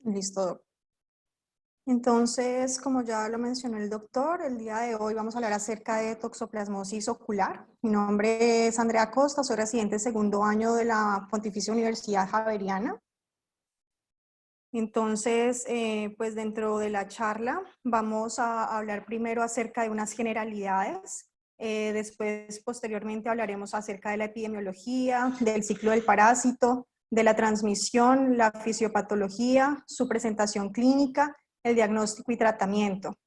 Listo, doc. Entonces, como ya lo mencionó el doctor, el día de hoy vamos a hablar acerca de toxoplasmosis ocular. Mi nombre es Andrea Costa, soy residente de segundo año de la Pontificia Universidad Javeriana. Entonces, pues dentro de la charla vamos a hablar primero acerca de unas generalidades, después posteriormente hablaremos acerca de la epidemiología, del ciclo del parásito, de la transmisión, la fisiopatología, su presentación clínica, el diagnóstico y tratamiento.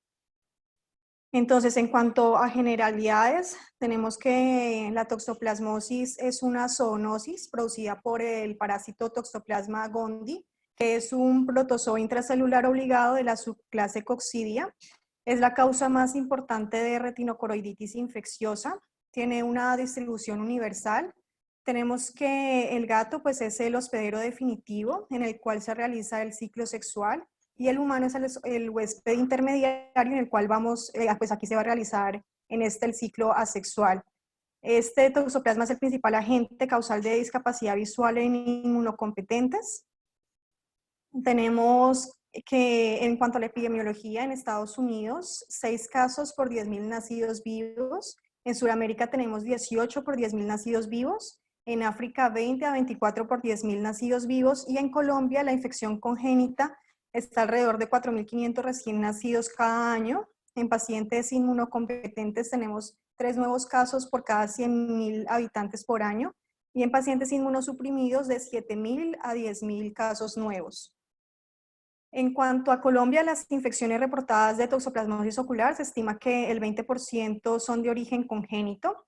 Entonces, en cuanto a generalidades, tenemos que la toxoplasmosis es una zoonosis producida por el parásito Toxoplasma gondii, que es un protozoo intracelular obligado de la subclase Coccidia. Es la causa más importante de retinocoroiditis infecciosa. Tiene una distribución universal. Tenemos que el gato pues, es el hospedero definitivo en el cual se realiza el ciclo sexual y el humano es el huésped intermediario en el cual vamos, pues aquí se va a realizar en el ciclo asexual. Este toxoplasma es el principal agente causal de discapacidad visual en inmunocompetentes. Tenemos que en cuanto a la epidemiología en Estados Unidos, 6 casos por 10.000 nacidos vivos. En Sudamérica tenemos 18 por 10.000 nacidos vivos. En África 20 a 24 por 10.000 nacidos vivos. Y en Colombia la infección congénita está alrededor de 4.500 recién nacidos cada año. En pacientes inmunocompetentes tenemos 3 nuevos casos por cada 100.000 habitantes por año. Y en pacientes inmunosuprimidos de 7.000 a 10.000 casos nuevos. En cuanto a Colombia, las infecciones reportadas de toxoplasmosis ocular se estima que el 20% son de origen congénito.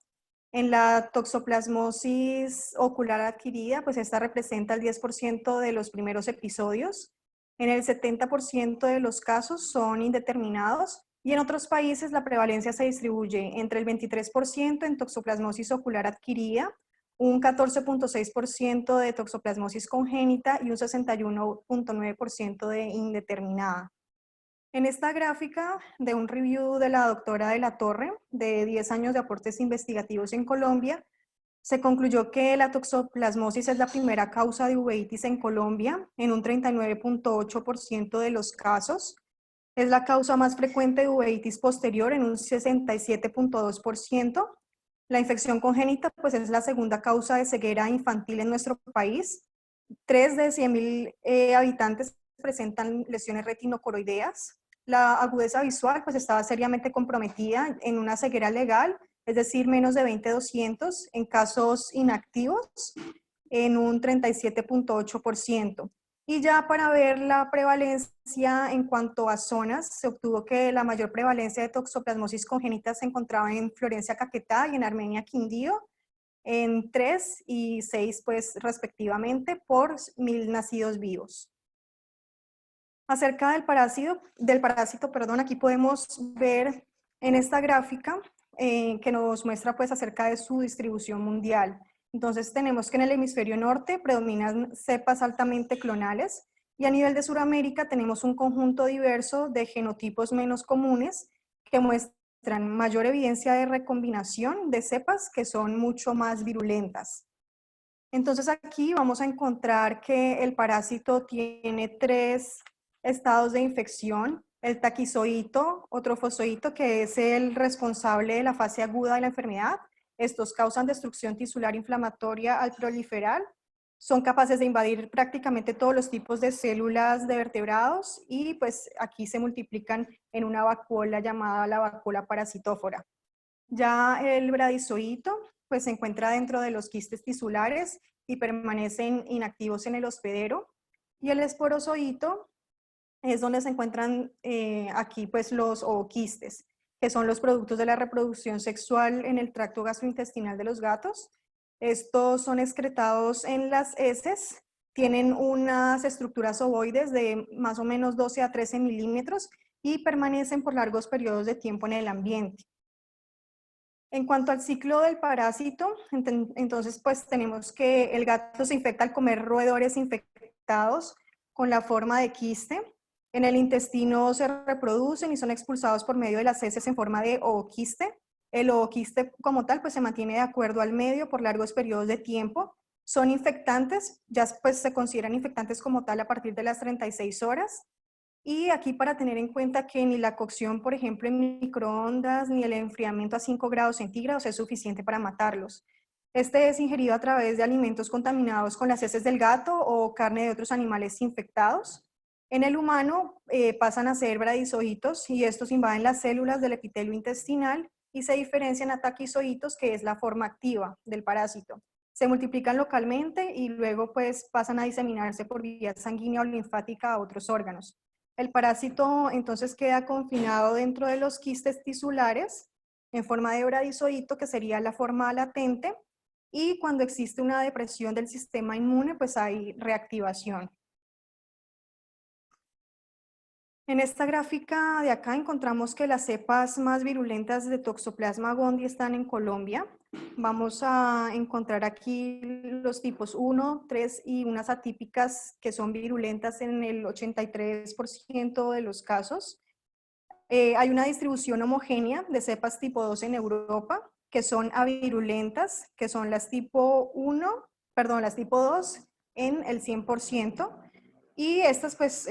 En la toxoplasmosis ocular adquirida, pues esta representa el 10% de los primeros episodios. En el 70% de los casos son indeterminados y en otros países la prevalencia se distribuye entre el 23% en toxoplasmosis ocular adquirida, un 14.6% de toxoplasmosis congénita y un 61.9% de indeterminada. En esta gráfica de un review de la doctora de la Torre, de 10 años de aportes investigativos en Colombia, se concluyó que la toxoplasmosis es la primera causa de uveitis en Colombia, en un 39.8% de los casos. Es la causa más frecuente de uveitis posterior, en un 67.2%. La infección congénita pues, es la segunda causa de ceguera infantil en nuestro país. 3 de 100.000 habitantes presentan lesiones retinocoroideas. La agudeza visual pues, estaba seriamente comprometida en una ceguera legal, es decir, menos de 20/200 en casos inactivos, en un 37.8%. Y ya para ver la prevalencia en cuanto a zonas, se obtuvo que la mayor prevalencia de toxoplasmosis congénita se encontraba en Florencia, Caquetá y en Armenia, Quindío, en 3 y 6, pues, respectivamente, por 1.000 nacidos vivos. Acerca del parásito, aquí podemos ver en esta gráfica que nos muestra pues, acerca de su distribución mundial. Entonces tenemos que en el hemisferio norte predominan cepas altamente clonales y a nivel de Sudamérica tenemos un conjunto diverso de genotipos menos comunes que muestran mayor evidencia de recombinación de cepas que son mucho más virulentas. Entonces aquí vamos a encontrar que el parásito tiene 3 estados de infección: el taquizoíto o trofozoíto, que es el responsable de la fase aguda de la enfermedad. Estos causan destrucción tisular inflamatoria al proliferar. Son capaces de invadir prácticamente todos los tipos de células de vertebrados y pues aquí se multiplican en una vacuola llamada la vacuola parasitófora. Ya el bradizoíto pues se encuentra dentro de los quistes tisulares y permanecen inactivos en el hospedero. Y el esporozoíto es donde se encuentran aquí pues los ooquistes, que son los productos de la reproducción sexual en el tracto gastrointestinal de los gatos. Estos son excretados en las heces, tienen unas estructuras ovoides de más o menos 12 a 13 milímetros y permanecen por largos periodos de tiempo en el ambiente. En cuanto al ciclo del parásito, entonces pues tenemos que el gato se infecta al comer roedores infectados con la forma de quiste. En el intestino se reproducen y son expulsados por medio de las heces en forma de ooquiste. El ooquiste como tal pues se mantiene de acuerdo al medio por largos periodos de tiempo Son infectantes, ya pues se consideran infectantes como tal a partir de las 36 horas. Y aquí para tener en cuenta que ni la cocción, por ejemplo, en microondas, ni el enfriamiento a 5 grados centígrados es suficiente para matarlos. Este es ingerido a través de alimentos contaminados con las heces del gato o carne de otros animales infectados. En el humano pasan a ser bradizoitos y estos invaden las células del epitelio intestinal y se diferencian a taquizoitos, que es la forma activa del parásito. Se multiplican localmente y luego pues pasan a diseminarse por vía sanguínea o linfática a otros órganos. El parásito entonces queda confinado dentro de los quistes tisulares en forma de bradizoito, que sería la forma latente, y cuando existe una depresión del sistema inmune, pues hay reactivación. En esta gráfica de acá encontramos que las cepas más virulentas de Toxoplasma gondii están en Colombia. Vamos a encontrar aquí los tipos 1, 3 y unas atípicas que son virulentas en el 83% de los casos. Hay una distribución homogénea de cepas tipo 2 en Europa, que son avirulentas, que son las tipo 1, perdón, las tipo 2 en el 100%. Y estas pues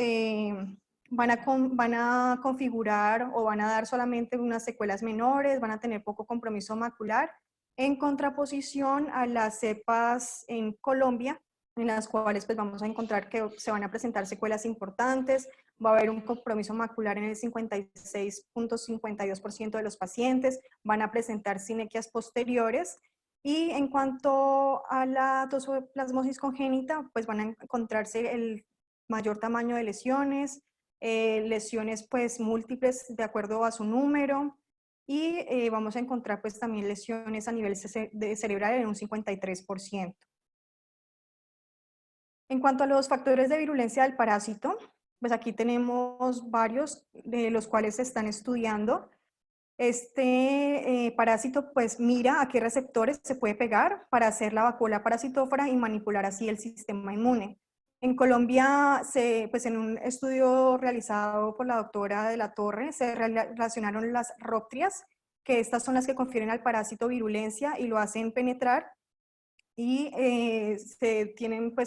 van a configurar o van a dar solamente unas secuelas menores, van a tener poco compromiso macular, en contraposición a las cepas en Colombia, en las cuales pues vamos a encontrar que se van a presentar secuelas importantes, va a haber un compromiso macular en el 56.52% de los pacientes, van a presentar sinequias posteriores. Y en cuanto a la toxoplasmosis congénita, pues van a encontrarse el mayor tamaño de lesiones, lesiones pues múltiples de acuerdo a su número, y vamos a encontrar pues también lesiones a nivel cerebral en un 53%. En cuanto a los factores de virulencia del parásito, pues aquí tenemos varios de los cuales se están estudiando. Este parásito pues mira a qué receptores se puede pegar para hacer la vacuola parasitófora y manipular así el sistema inmune. En Colombia, pues en un estudio realizado por la doctora de la Torre, se relacionaron las roptrias, que estas son las que confieren al parásito virulencia y lo hacen penetrar, y se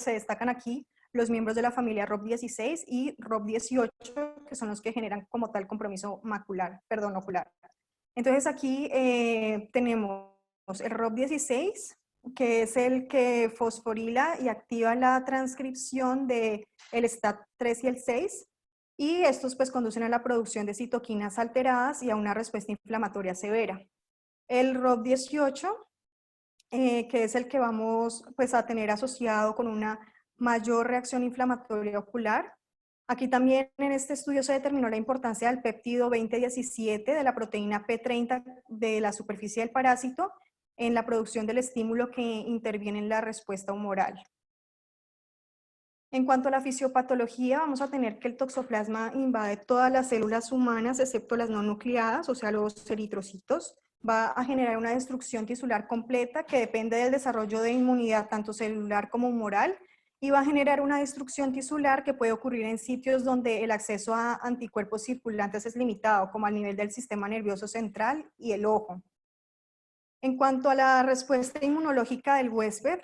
destacan aquí los miembros de la familia ROP16 y ROP18, que son los que generan como tal compromiso ocular. Entonces aquí tenemos el ROP16, que es el que fosforila y activa la transcripción del STAT3 y el 6, y estos pues conducen a la producción de citoquinas alteradas y a una respuesta inflamatoria severa. El ROP18, que es el que vamos pues a tener asociado con una mayor reacción inflamatoria ocular. Aquí también en este estudio se determinó la importancia del péptido 2017 de la proteína P30 de la superficie del parásito en la producción del estímulo que interviene en la respuesta humoral. En cuanto a la fisiopatología, vamos a tener que el toxoplasma invade todas las células humanas excepto las no nucleadas, o sea, los eritrocitos. Va a generar una destrucción tisular completa que depende del desarrollo de inmunidad tanto celular como humoral, y va a generar una destrucción tisular que puede ocurrir en sitios donde el acceso a anticuerpos circulantes es limitado, como al nivel del sistema nervioso central y el ojo. En cuanto a la respuesta inmunológica del huésped,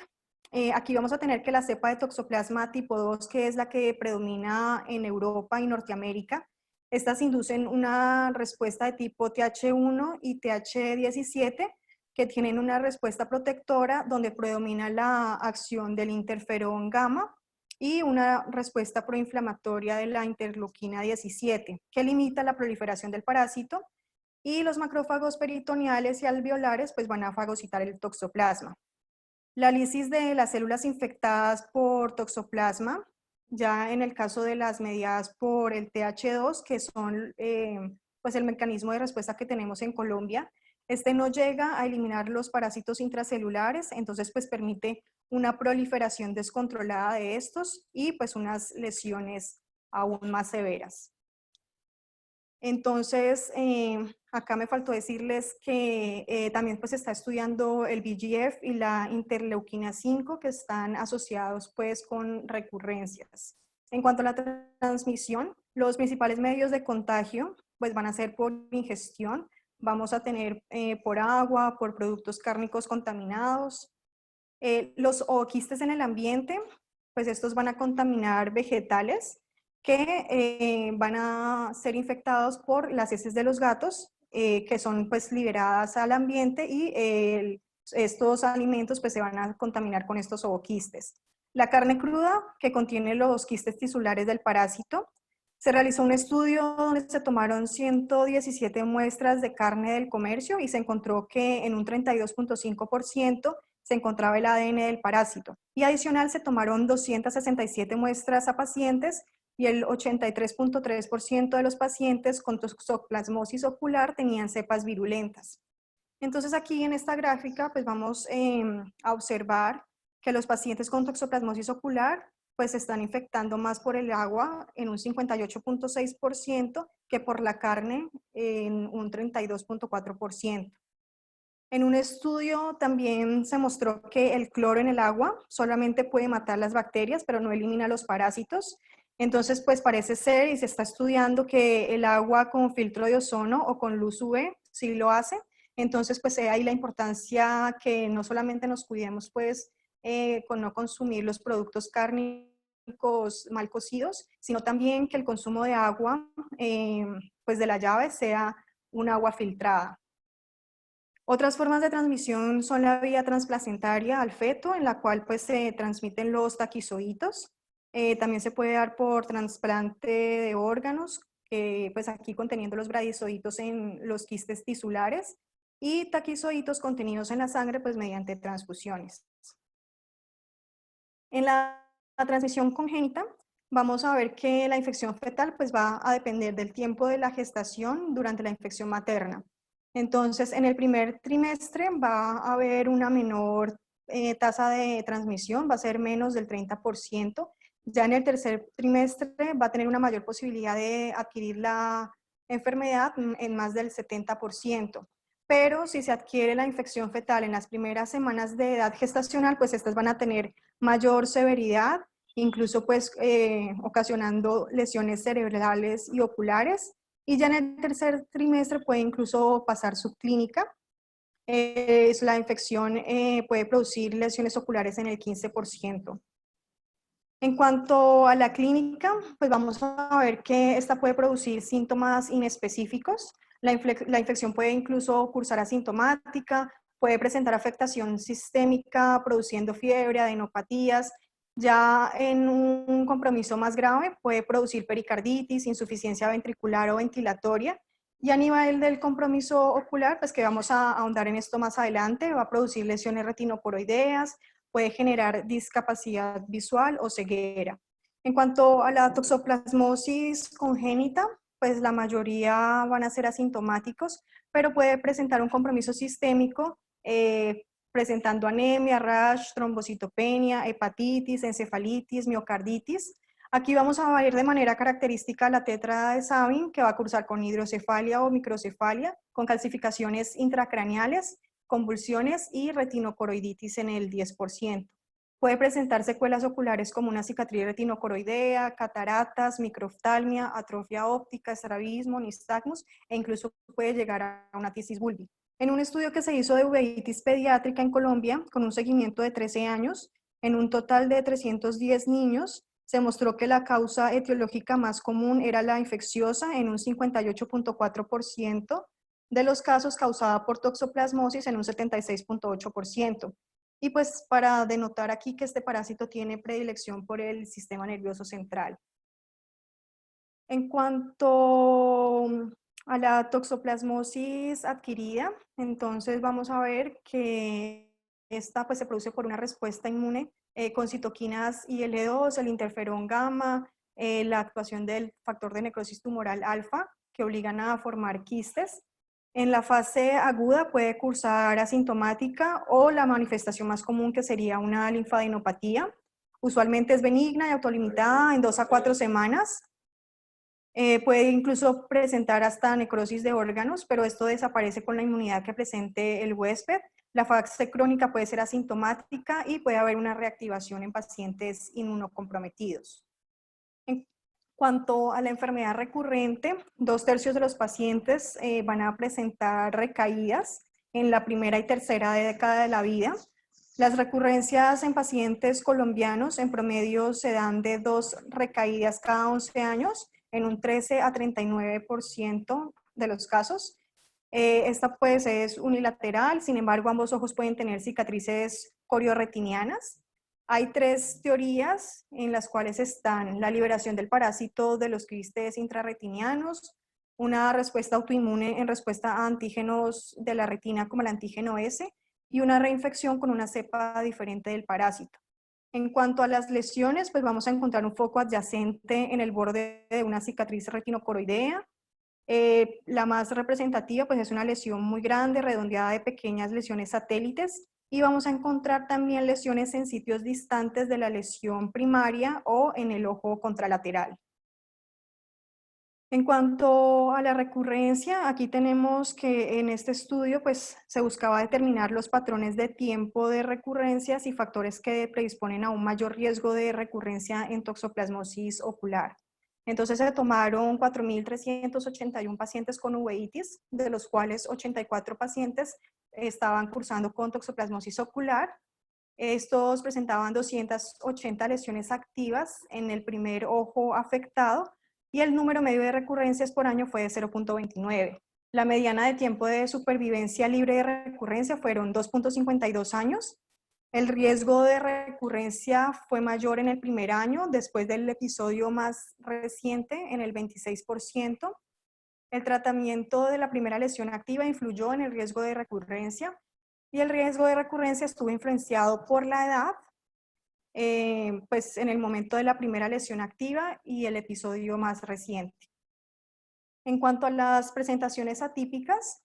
aquí vamos a tener que la cepa de Toxoplasma tipo 2, que es la que predomina en Europa y Norteamérica, estas inducen una respuesta de tipo TH1 y TH17, que tienen una respuesta protectora donde predomina la acción del interferón gamma y una respuesta proinflamatoria de la interleuquina 17, que limita la proliferación del parásito, y los macrófagos peritoneales y alveolares pues van a fagocitar el toxoplasma. La lisis de las células infectadas por toxoplasma, ya en el caso de las mediadas por el TH2, que son pues el mecanismo de respuesta que tenemos en Colombia, este no llega a eliminar los parásitos intracelulares, entonces pues permite una proliferación descontrolada de estos y pues unas lesiones aún más severas. Entonces, acá me faltó decirles que también pues está estudiando el VEGF y la interleuquina 5, que están asociados pues con recurrencias. En cuanto a la transmisión, los principales medios de contagio pues van a ser por ingestión. Vamos a tener por agua, por productos cárnicos contaminados, Los ooquistes en el ambiente, pues estos van a contaminar vegetales que van a ser infectados por las heces de los gatos, que son pues liberadas al ambiente y estos alimentos pues se van a contaminar con estos ooquistes. La carne cruda, que contiene los quistes tisulares del parásito. Se realizó un estudio donde se tomaron 117 muestras de carne del comercio y se encontró que en un 32.5% se encontraba el ADN del parásito. Y adicional se tomaron 267 muestras a pacientes y el 83.3% de los pacientes con toxoplasmosis ocular tenían cepas virulentas. Entonces aquí en esta gráfica pues vamos a observar que los pacientes con toxoplasmosis ocular pues se están infectando más por el agua en un 58.6% que por la carne en un 32.4%. En un estudio también se mostró que el cloro en el agua solamente puede matar las bacterias, pero no elimina los parásitos. Entonces, pues parece ser y se está estudiando que el agua con filtro de ozono o con luz UV sí lo hace. Entonces, pues ahí la importancia que no solamente nos cuidemos, pues, con no consumir los productos cárnicos mal cocidos, sino también que el consumo de agua, pues de la llave, sea un agua filtrada. Otras formas de transmisión son la vía transplacentaria al feto, en la cual pues se transmiten los taquizoitos. También se puede dar por trasplante de órganos, pues aquí conteniendo los bradizoitos en los quistes tisulares y taquizoitos contenidos en la sangre pues mediante transfusiones. En la transmisión congénita vamos a ver que la infección fetal pues va a depender del tiempo de la gestación durante la infección materna. Entonces, en el primer trimestre va a haber una menor tasa de transmisión, va a ser menos del 30%. Ya en el tercer trimestre va a tener una mayor posibilidad de adquirir la enfermedad en más del 70%. Pero si se adquiere la infección fetal en las primeras semanas de edad gestacional, pues estas van a tener mayor severidad, incluso pues ocasionando lesiones cerebrales y oculares. Y ya en el tercer trimestre puede incluso pasar subclínica. La infección puede producir lesiones oculares en el 15%. En cuanto a la clínica, pues vamos a ver que esta puede producir síntomas inespecíficos. La infección puede incluso cursar asintomática, puede presentar afectación sistémica, produciendo fiebre, adenopatías. Ya en un compromiso más grave puede producir pericarditis, insuficiencia ventricular o ventilatoria. Y a nivel del compromiso ocular, pues que vamos a ahondar en esto más adelante, va a producir lesiones retinocoroideas, puede generar discapacidad visual o ceguera. En cuanto a la toxoplasmosis congénita, pues la mayoría van a ser asintomáticos, pero puede presentar un compromiso sistémico, presentando anemia, rash, trombocitopenia, hepatitis, encefalitis, miocarditis. Aquí vamos a ver de manera característica la tétrada de Sabin, que va a cursar con hidrocefalia o microcefalia, con calcificaciones intracraneales, convulsiones y retinocoroiditis en el 10%. Puede presentar secuelas oculares como una cicatriz retinocoroidea, cataratas, microftalmia, atrofia óptica, estrabismo, nistagmus e incluso puede llegar a una tisis bulbi. En un estudio que se hizo de uveitis pediátrica en Colombia, con un seguimiento de 13 años, en un total de 310 niños, se mostró que la causa etiológica más común era la infecciosa en un 58.4%, de los casos causada por toxoplasmosis en un 76.8%. Y pues para denotar aquí que este parásito tiene predilección por el sistema nervioso central. En cuanto a la toxoplasmosis adquirida, entonces vamos a ver que esta pues se produce por una respuesta inmune con citoquinas IL-2, el interferón gamma, la actuación del factor de necrosis tumoral alfa, que obligan a formar quistes. En la fase aguda puede cursar asintomática o la manifestación más común que sería una linfadenopatía. Usualmente es benigna y autolimitada en 2 a 4 semanas. Puede incluso presentar hasta necrosis de órganos, pero esto desaparece con la inmunidad que presente el huésped. La fase crónica puede ser asintomática y puede haber una reactivación en pacientes inmunocomprometidos. En cuanto a la enfermedad recurrente, 2/3 de los pacientes van a presentar recaídas en la primera y tercera década de la vida. Las recurrencias en pacientes colombianos en promedio se dan de 2 recaídas cada 11 años, en un 13 a 39% de los casos. Esta pues es unilateral, sin embargo ambos ojos pueden tener cicatrices coriorretinianas. Hay 3 teorías en las cuales están la liberación del parásito de los quistes intrarretinianos, una respuesta autoinmune en respuesta a antígenos de la retina como el antígeno S, y una reinfección con una cepa diferente del parásito. En cuanto a las lesiones, pues vamos a encontrar un foco adyacente en el borde de una cicatriz retinocoroidea. La más representativa pues es una lesión muy grande, redondeada de pequeñas lesiones satélites, y vamos a encontrar también lesiones en sitios distantes de la lesión primaria o en el ojo contralateral. En cuanto a la recurrencia, aquí tenemos que en este estudio pues, se buscaba determinar los patrones de tiempo de recurrencias y factores que predisponen a un mayor riesgo de recurrencia en toxoplasmosis ocular. Entonces se tomaron 4.381 pacientes con uveitis, de los cuales 84 pacientes estaban cursando con toxoplasmosis ocular. Estos presentaban 280 lesiones activas en el primer ojo afectado, y el número medio de recurrencias por año fue de 0.29. La mediana de tiempo de supervivencia libre de recurrencia fueron 2.52 años. El riesgo de recurrencia fue mayor en el primer año, después del episodio más reciente, en el 26%. El tratamiento de la primera lesión activa influyó en el riesgo de recurrencia, y el riesgo de recurrencia estuvo influenciado por la edad, pues en el momento de la primera lesión activa y el episodio más reciente. En cuanto a las presentaciones atípicas,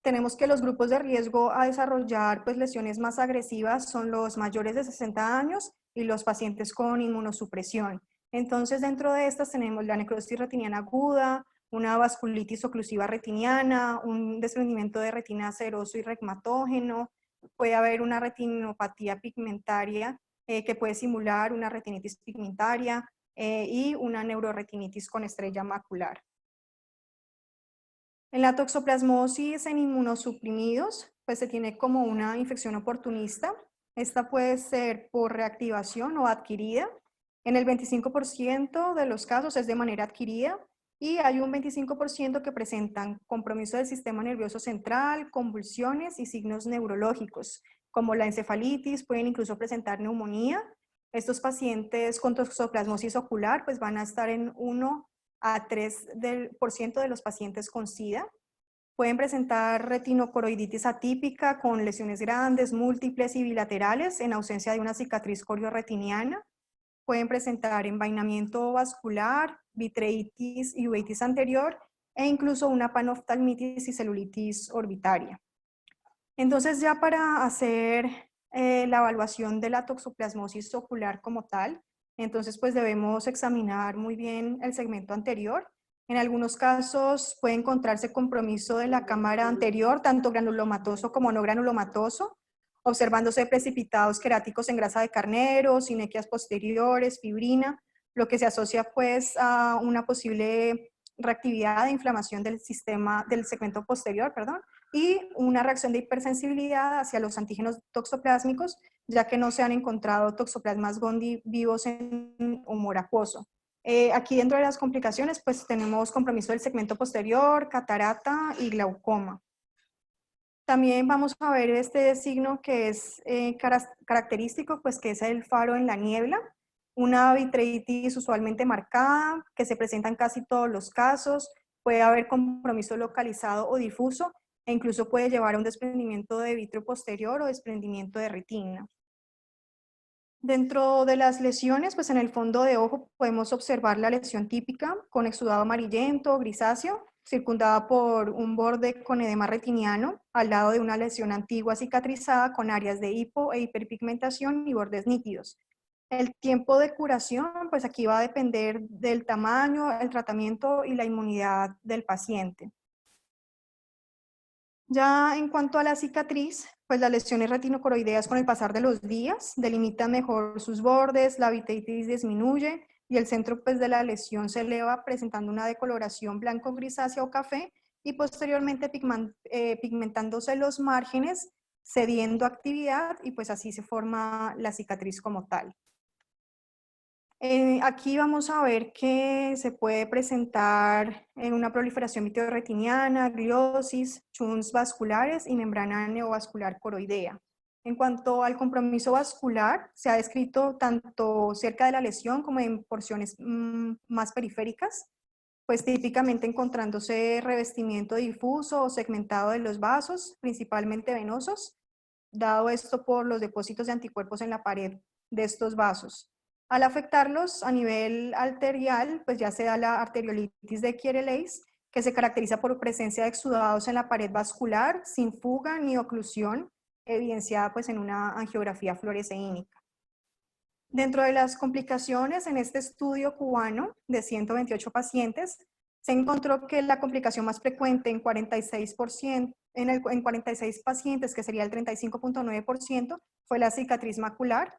tenemos que los grupos de riesgo a desarrollar pues, lesiones más agresivas son los mayores de 60 años y los pacientes con inmunosupresión. Entonces, dentro de estas tenemos la necrosis retiniana aguda, una vasculitis oclusiva retiniana, un desprendimiento de retina seroso y regmatógeno, puede haber una retinopatía pigmentaria que puede simular una retinitis pigmentaria y una neuroretinitis con estrella macular. En la toxoplasmosis en inmunosuprimidos, pues se tiene como una infección oportunista. Esta puede ser por reactivación o adquirida. En el 25% de los casos es de manera adquirida, y hay un 25% que presentan compromiso del sistema nervioso central, convulsiones y signos neurológicos, como la encefalitis, pueden incluso presentar neumonía. Estos pacientes con toxoplasmosis ocular pues van a estar en 1 a 3% de los pacientes con SIDA. Pueden presentar retinocoroiditis atípica con lesiones grandes, múltiples y bilaterales en ausencia de una cicatriz coriorretiniana. Pueden presentar envainamiento vascular, vitreitis y uveitis anterior, e incluso una panoftalmitis y celulitis orbitaria. Entonces, ya para hacer la evaluación de la toxoplasmosis ocular como tal, entonces pues debemos examinar muy bien el segmento anterior. En algunos casos puede encontrarse compromiso de la cámara anterior, tanto granulomatoso como no granulomatoso, observándose precipitados queráticos en grasa de carnero, sinequias posteriores, fibrina, lo que se asocia pues a una posible reactividad de inflamación del segmento posterior, y una reacción de hipersensibilidad hacia los antígenos toxoplásmicos, ya que no se han encontrado toxoplasmas gondii vivos en humor acuoso. Aquí dentro de las complicaciones, pues tenemos compromiso del segmento posterior, catarata y glaucoma. También vamos a ver este signo que es característico, pues que es el faro en la niebla, una vitreitis usualmente marcada, que se presenta en casi todos los casos, puede haber compromiso localizado o difuso, e incluso puede llevar a un desprendimiento de vitrio posterior o desprendimiento de retina. Dentro de las lesiones, pues en el fondo de ojo podemos observar la lesión típica con exudado amarillento, grisáceo, circundada por un borde con edema retiniano, al lado de una lesión antigua cicatrizada con áreas de hipo e hiperpigmentación y bordes nítidos. El tiempo de curación, pues aquí va a depender del tamaño, el tratamiento y la inmunidad del paciente. Ya en cuanto a la cicatriz, pues las lesiones retinocoroideas con el pasar de los días delimitan mejor sus bordes, la vitreitis disminuye y el centro pues, de la lesión se eleva presentando una decoloración blanco grisácea o café, y posteriormente pigmentándose los márgenes cediendo actividad y pues así se forma la cicatriz como tal. Aquí vamos a ver que se puede presentar en una proliferación vitreoretiniana, gliosis, shunts vasculares y membrana neovascular coroidea. En cuanto al compromiso vascular, se ha descrito tanto cerca de la lesión como en porciones más periféricas, pues típicamente encontrándose revestimiento difuso o segmentado de los vasos, principalmente venosos, dado esto por los depósitos de anticuerpos en la pared de estos vasos. Al afectarlos a nivel arterial, pues ya se da la arteriolitis de Chiari-Leis, que se caracteriza por presencia de exudados en la pared vascular, sin fuga ni oclusión, evidenciada pues en una angiografía fluoresceínica. Dentro de las complicaciones en este estudio cubano de 128 pacientes, se encontró que la complicación más frecuente en 46%, en 46 pacientes, que sería el 35.9%, fue la cicatriz macular,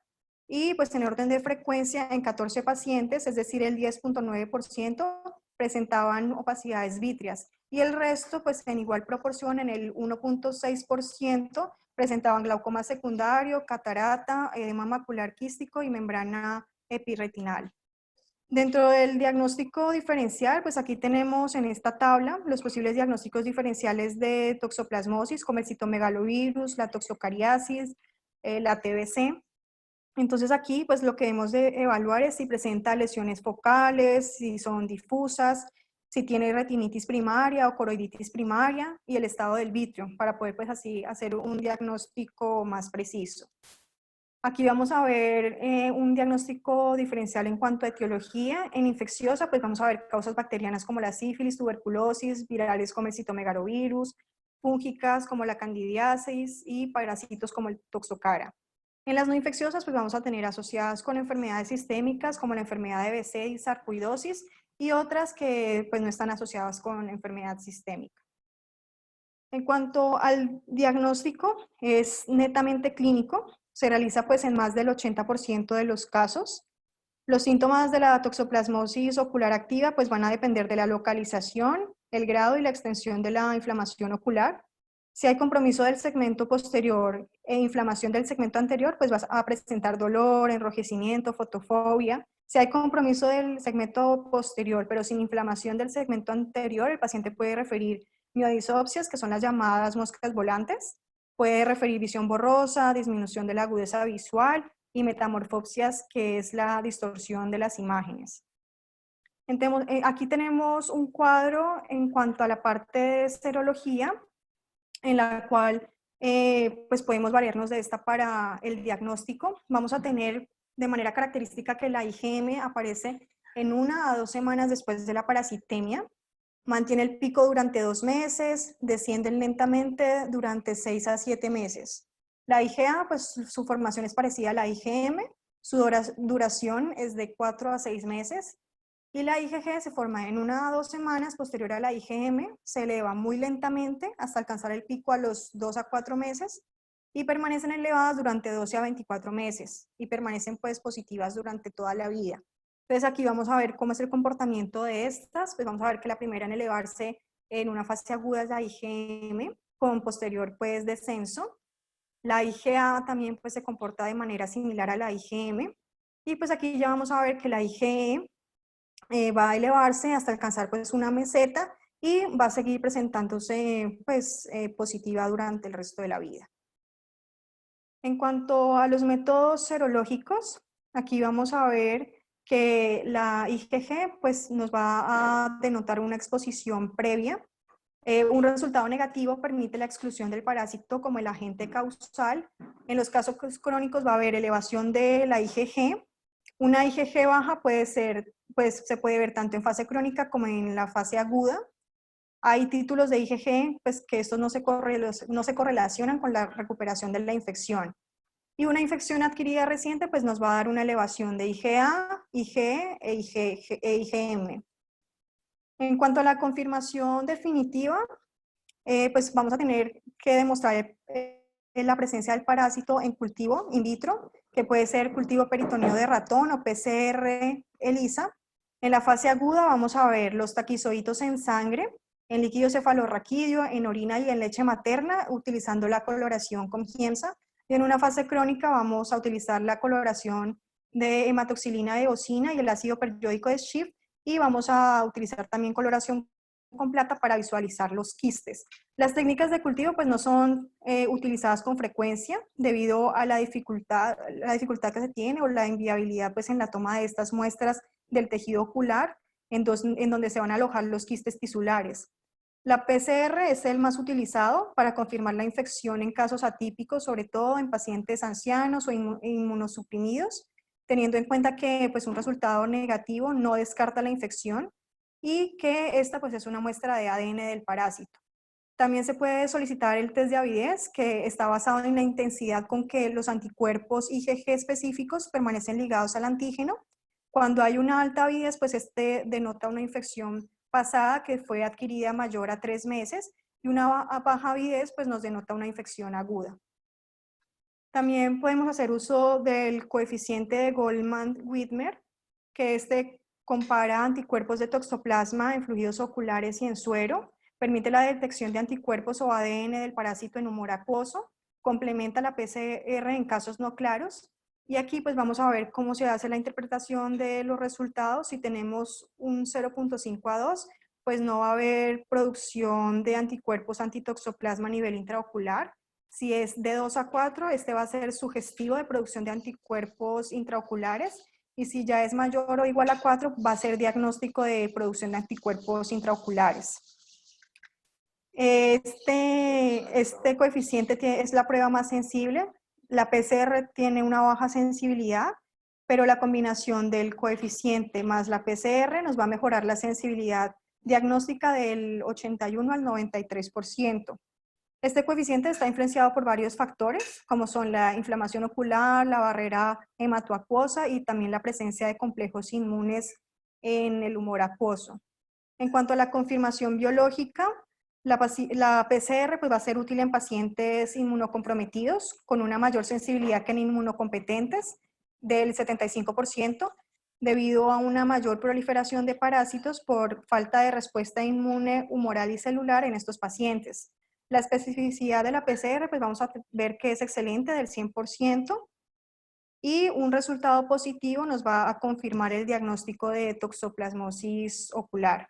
y pues en orden de frecuencia en 14 pacientes, es decir, el 10.9%, presentaban opacidades vítreas, y el resto, pues en igual proporción, en el 1.6%, presentaban glaucoma secundario, catarata, edema macular quístico y membrana epirretinal. Dentro del diagnóstico diferencial, pues aquí tenemos en esta tabla los posibles diagnósticos diferenciales de toxoplasmosis, como el citomegalovirus, la toxocariasis, la TBC. Entonces aquí pues lo que debemos de evaluar es si presenta lesiones focales, si son difusas, si tiene retinitis primaria o coroiditis primaria y el estado del vitreo para poder pues así hacer un diagnóstico más preciso. Aquí vamos a ver un diagnóstico diferencial en cuanto a etiología. En infecciosa pues vamos a ver causas bacterianas como la sífilis, tuberculosis, virales como el citomegalovirus, fúngicas como la candidiasis y parásitos como el toxocara. En las no infecciosas, pues vamos a tener asociadas con enfermedades sistémicas como la enfermedad de BC y sarcoidosis y otras que pues no están asociadas con enfermedad sistémica. En cuanto al diagnóstico, es netamente clínico, se realiza pues en más del 80% de los casos. Los síntomas de la toxoplasmosis ocular activa pues van a depender de la localización, el grado y la extensión de la inflamación ocular. Si hay compromiso del segmento posterior e inflamación del segmento anterior, pues vas a presentar dolor, enrojecimiento, fotofobia. Si hay compromiso del segmento posterior, pero sin inflamación del segmento anterior, el paciente puede referir miodisopsias, que son las llamadas moscas volantes. Puede referir visión borrosa, disminución de la agudeza visual y metamorfopsias, que es la distorsión de las imágenes. Aquí tenemos un cuadro en cuanto a la parte de serología, en la cual pues podemos variarnos de esta para el diagnóstico. Vamos a tener de manera característica que la IgM aparece en 1 a 2 semanas después de la parasitemia, mantiene el pico durante 2 meses, descienden lentamente durante 6 a 7 meses. La IgA, pues su formación es parecida a la IgM, su duración es de 4 a 6 meses, y la IgG se forma en 1 a 2 semanas posterior a la IgM, se eleva muy lentamente hasta alcanzar el pico a los 2 a 4 meses y permanecen elevadas durante 12 a 24 meses y permanecen pues positivas durante toda la vida. Entonces aquí vamos a ver cómo es el comportamiento de estas, pues vamos a ver que la primera en elevarse en una fase aguda es la IgM, con posterior pues descenso. La IgA también pues se comporta de manera similar a la IgM y pues aquí ya vamos a ver que la IgE va a elevarse hasta alcanzar pues una meseta y va a seguir presentándose pues positiva durante el resto de la vida. En cuanto a los métodos serológicos, aquí vamos a ver que la IgG pues nos va a denotar una exposición previa. Un resultado negativo permite la exclusión del parásito como el agente causal. En los casos crónicos va a haber elevación de la IgG. Una IgG baja puede ser, pues se puede ver tanto en fase crónica como en la fase aguda. Hay títulos de IgG pues, que estos no se correlacionan con la recuperación de la infección. Y una infección adquirida reciente pues, nos va a dar una elevación de IgA, IgE e IgM. En cuanto a la confirmación definitiva, pues vamos a tener que demostrar la presencia del parásito en cultivo in vitro, que puede ser cultivo peritoneo de ratón o PCR ELISA. En la fase aguda vamos a ver los taquizoitos en sangre, en líquido cefalorraquídeo, en orina y en leche materna, utilizando la coloración con Giemsa. Y en una fase crónica vamos a utilizar la coloración de hematoxilina de eosina y el ácido periódico de Schiff, y vamos a utilizar también coloración con plata para visualizar los quistes. Las técnicas de cultivo pues no son utilizadas con frecuencia debido a la dificultad que se tiene o la inviabilidad pues en la toma de estas muestras del tejido ocular en donde se van a alojar los quistes tisulares. La PCR es el más utilizado para confirmar la infección en casos atípicos, sobre todo en pacientes ancianos o inmunosuprimidos, teniendo en cuenta que pues, un resultado negativo no descarta la infección y que esta pues, es una muestra de ADN del parásito. También se puede solicitar el test de avidez, que está basado en la intensidad con que los anticuerpos IgG específicos permanecen ligados al antígeno. Cuando hay una alta avidez, pues este denota una infección pasada que fue adquirida mayor a 3 meses, y una baja avidez pues nos denota una infección aguda. También podemos hacer uso del coeficiente de Goldman-Widmer, que compara anticuerpos de toxoplasma en fluidos oculares y en suero, permite la detección de anticuerpos o ADN del parásito en humor acuoso, complementa la PCR en casos no claros, y aquí pues vamos a ver cómo se hace la interpretación de los resultados. Si tenemos un 0.5 a 2, pues no va a haber producción de anticuerpos antitoxoplasma a nivel intraocular. Si es de 2 a 4, este va a ser sugestivo de producción de anticuerpos intraoculares, y si ya es mayor o igual a 4, va a ser diagnóstico de producción de anticuerpos intraoculares. Este coeficiente es la prueba más sensible. La PCR tiene una baja sensibilidad, pero la combinación del coeficiente más la PCR nos va a mejorar la sensibilidad diagnóstica del 81 al 93%. Este coeficiente está influenciado por varios factores, como son la inflamación ocular, la barrera hematoacuosa y también la presencia de complejos inmunes en el humor acuoso. En cuanto a la confirmación biológica, la PCR pues, va a ser útil en pacientes inmunocomprometidos con una mayor sensibilidad que en inmunocompetentes, del 75%, debido a una mayor proliferación de parásitos por falta de respuesta inmune humoral y celular en estos pacientes. La especificidad de la PCR, pues vamos a ver que es excelente, del 100%, y un resultado positivo nos va a confirmar el diagnóstico de toxoplasmosis ocular.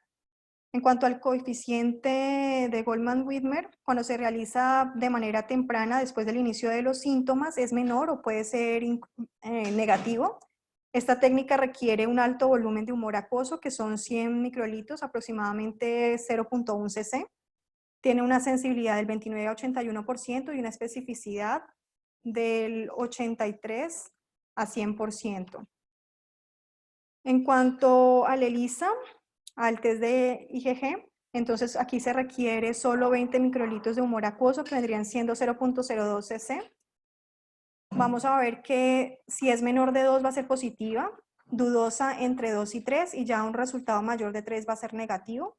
En cuanto al coeficiente de Goldman-Widmer, cuando se realiza de manera temprana después del inicio de los síntomas, es menor o puede ser negativo. Esta técnica requiere un alto volumen de humor acuoso, que son 100 microlitros, aproximadamente 0.1 cc. Tiene una sensibilidad del 29 a 81% y una especificidad del 83 a 100%. En cuanto al ELISA, al test de IgG, entonces aquí se requiere solo 20 microlitros de humor acuoso, que vendrían siendo 0.02 cc. Vamos a ver que si es menor de 2 va a ser positiva, dudosa entre 2 y 3, y ya un resultado mayor de 3 va a ser negativo,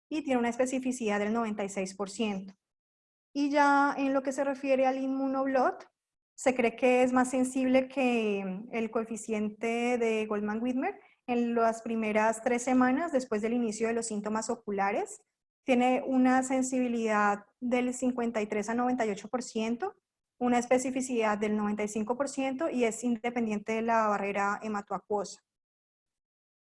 y tiene una especificidad del 96%. Y ya en lo que se refiere al inmunoblot, se cree que es más sensible que el coeficiente de Goldman-Widmer en las primeras 3 semanas después del inicio de los síntomas oculares. Tiene una sensibilidad del 53 a 98%, una especificidad del 95% y es independiente de la barrera hematoacuosa.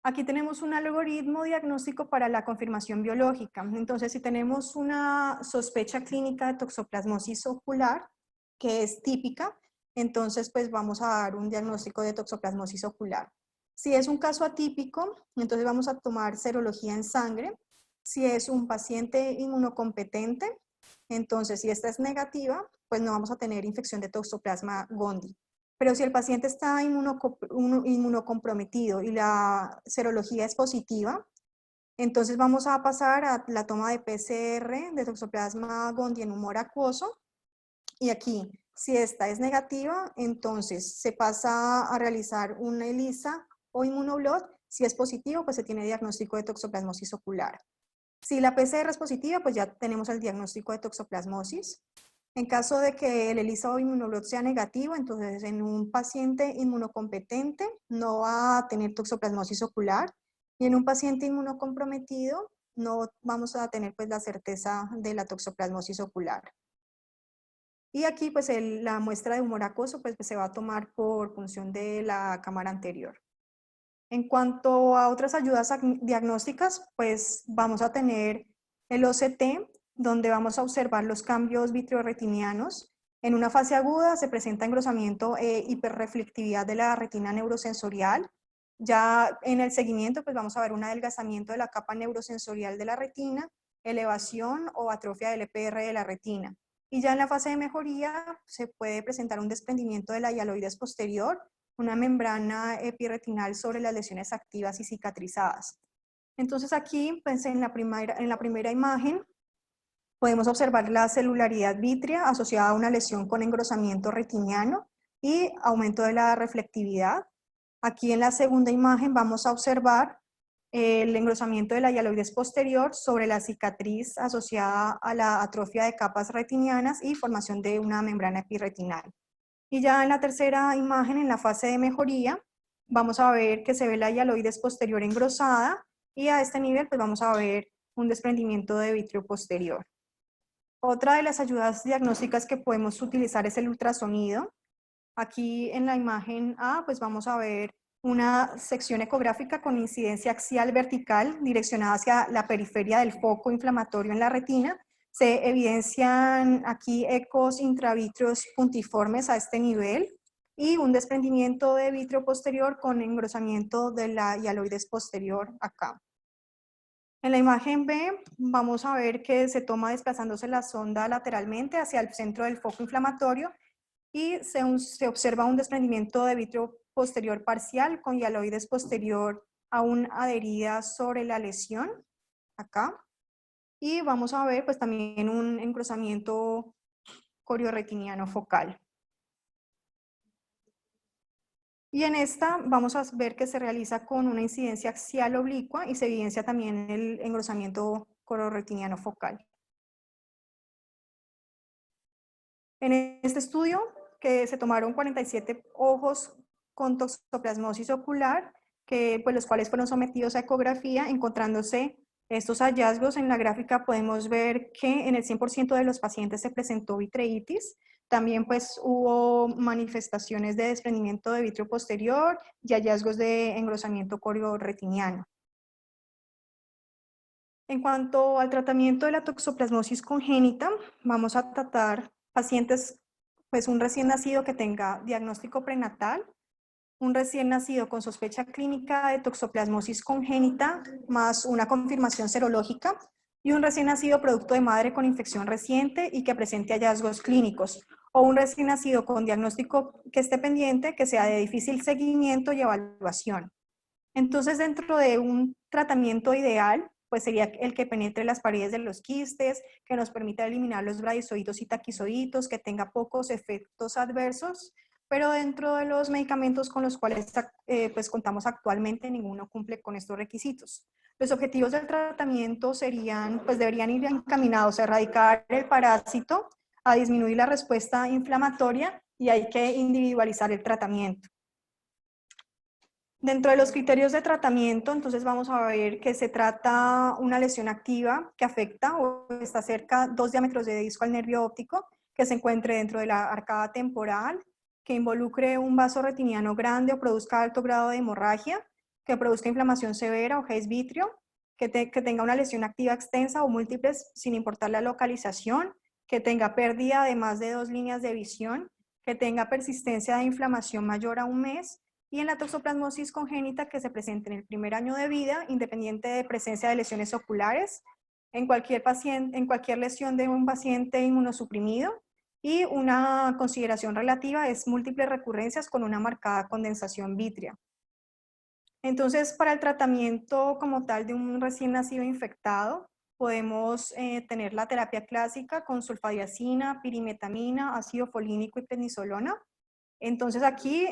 Aquí tenemos un algoritmo diagnóstico para la confirmación biológica. Entonces, si tenemos una sospecha clínica de toxoplasmosis ocular, que es típica, entonces pues vamos a dar un diagnóstico de toxoplasmosis ocular. Si es un caso atípico, entonces vamos a tomar serología en sangre. Si es un paciente inmunocompetente, entonces si esta es negativa, pues no vamos a tener infección de Toxoplasma gondii. Pero si el paciente está inmunocomprometido y la serología es positiva, entonces vamos a pasar a la toma de PCR de Toxoplasma gondii en humor acuoso. Y aquí, si esta es negativa, entonces se pasa a realizar una ELISA o inmunoblot. Si es positivo, pues se tiene diagnóstico de toxoplasmosis ocular. Si la PCR es positiva, pues ya tenemos el diagnóstico de toxoplasmosis. En caso de que el ELISA o inmunoblot sea negativo, entonces en un paciente inmunocompetente no va a tener toxoplasmosis ocular, y en un paciente inmunocomprometido no vamos a tener pues la certeza de la toxoplasmosis ocular. Y aquí pues la muestra de humor acuoso pues se va a tomar por función de la cámara anterior. En cuanto a otras ayudas diagnósticas, pues vamos a tener el OCT, donde vamos a observar los cambios vitreoretinianos. En una fase aguda se presenta engrosamiento e hiperreflectividad de la retina neurosensorial. Ya en el seguimiento, pues vamos a ver un adelgazamiento de la capa neurosensorial de la retina, elevación o atrofia del EPR de la retina. Y ya en la fase de mejoría se puede presentar un desprendimiento de la hialoides posterior, una membrana epirretinal sobre las lesiones activas y cicatrizadas. Entonces aquí, pues en la primera imagen, podemos observar la celularidad vítrea asociada a una lesión con engrosamiento retiniano y aumento de la reflectividad. Aquí en la segunda imagen vamos a observar el engrosamiento de la hialoides posterior sobre la cicatriz asociada a la atrofia de capas retinianas y formación de una membrana epirretinal. Y ya en la tercera imagen, en la fase de mejoría, vamos a ver que se ve la hialoides posterior engrosada y a este nivel pues vamos a ver un desprendimiento de vítreo posterior. Otra de las ayudas diagnósticas que podemos utilizar es el ultrasonido. Aquí en la imagen A pues vamos a ver una sección ecográfica con incidencia axial vertical direccionada hacia la periferia del foco inflamatorio en la retina. Se evidencian aquí ecos intravítreos puntiformes a este nivel y un desprendimiento de vítreo posterior con engrosamiento de la hialoides posterior acá. En la imagen B vamos a ver que se toma desplazándose la sonda lateralmente hacia el centro del foco inflamatorio y se observa un desprendimiento de vítreo posterior parcial con hialoides posterior aún adherida sobre la lesión, acá. Y vamos a ver pues también un engrosamiento corioretiniano focal. Y en esta vamos a ver que se realiza con una incidencia axial oblicua y se evidencia también el engrosamiento corioretiniano focal. En este estudio, que se tomaron 47 ojos con toxoplasmosis ocular, pues, los cuales fueron sometidos a ecografía, encontrándose estos hallazgos. En la gráfica podemos ver que en el 100% de los pacientes se presentó vitreitis. También pues hubo manifestaciones de desprendimiento de vítreo posterior y hallazgos de engrosamiento corioretiniano. En cuanto al tratamiento de la toxoplasmosis congénita, vamos a tratar pacientes, pues un recién nacido que tenga diagnóstico prenatal, un recién nacido con sospecha clínica de toxoplasmosis congénita más una confirmación serológica y un recién nacido producto de madre con infección reciente y que presente hallazgos clínicos, o un recién nacido con diagnóstico que esté pendiente, que sea de difícil seguimiento y evaluación. Entonces, dentro de un tratamiento ideal, pues sería el que penetre las paredes de los quistes, que nos permita eliminar los bradizoitos y taquizoitos, que tenga pocos efectos adversos, pero dentro de los medicamentos con los cuales pues contamos actualmente, ninguno cumple con estos requisitos. Los objetivos del tratamiento serían, pues deberían ir encaminados a erradicar el parásito, a disminuir la respuesta inflamatoria y hay que individualizar el tratamiento. Dentro de los criterios de tratamiento, entonces vamos a ver que se trata una lesión activa que afecta o está cerca 2 diámetros de disco al nervio óptico, que se encuentre dentro de la arcada temporal, que involucre un vaso retiniano grande o produzca alto grado de hemorragia, que produzca inflamación severa o gés vítreo, que tenga una lesión activa extensa o múltiples sin importar la localización, que tenga pérdida de más de 2 líneas de visión, que tenga persistencia de inflamación mayor a un mes, y en la toxoplasmosis congénita que se presente en el primer año de vida, independiente de presencia de lesiones oculares, en cualquier lesión de un paciente inmunosuprimido, y una consideración relativa es múltiples recurrencias con una marcada condensación vítrea. Entonces, para el tratamiento como tal de un recién nacido infectado, podemos tener la terapia clásica con sulfadiazina, pirimetamina, ácido folínico y prednisolona. Entonces aquí